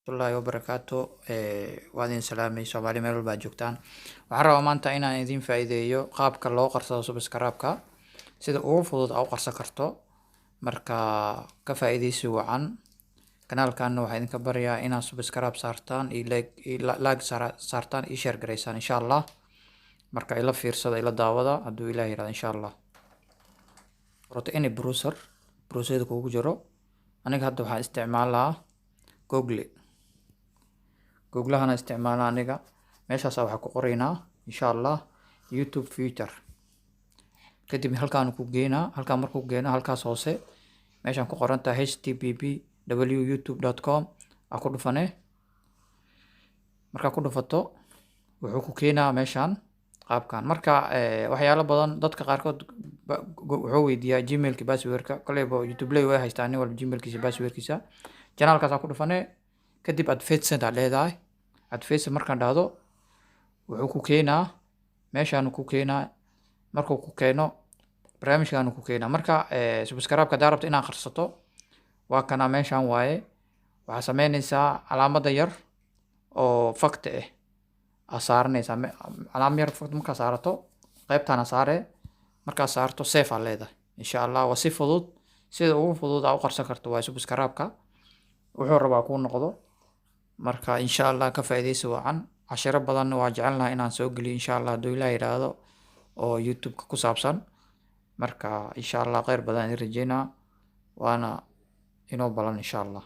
الله وبركاته وادين سلامي سومالي ميل با joogtaan waxaan rabaa maanta inaan idin faa'iideeyo qaabka loo qarsado subscribe-ka sida ugu fudud aad u qarsan karto marka ka faa'iideysi wacan kanaalkan waxaan idinka barayaa inaad subscribe saartaan iyo like saartaan iyo share gareysaan insha Allah marka ila fiirsada ila daawada hadduu Ilaahay yiraahdo insha Allah horta in browser kugu jiro aniga hadda waxaan isticmaalaa Google hana isticmaalaa aniga meeshaas waxa ku qoraynaa insha Allah YouTube future kadib halkaan ku geynaa halkaan markuu geeno halkaas hoose meeshaan ku qoran tahay http://youtube.com aku dhufane marka ku dhufato wuxuu ku keenaa meeshaan qaabkan marka waxyaalo badan dadka qaarkood wuxuu weydiiyaa gmailka passwordka koleyba YouTube lay way haystaan wal gmailkiisa passwordkiisa channelkaas ku dhufane kadib advanced leedahay advanced markaan dhahdo wuxuu ku keenaa meeshaan ku keenaa markuu ku keeno barnaamijkan ku keenaa marka subscribe-ka daarabta inaad qarsato waa kana meeshaan waaye waxa sameynaysaa calaamada yar oo fakta asaaranaysaa calaamad yar fakta marka saarato qaybtana saare marka saarto save aa leedahay insha Allah waa si fudud sida ugu fudud aad u qarsan karto waa subscribe-ka wuxuu rabaa ku noqdo marka insha Allah ka faa'iideysi wacan casharo badan waa jecelnahay inaan soo geliyo insha Allah hadduu Ilaahay yiraahdo oo YouTube ku saabsan marka insha Allah khayr badan idin rajeynaa waana inoo balan insha Allah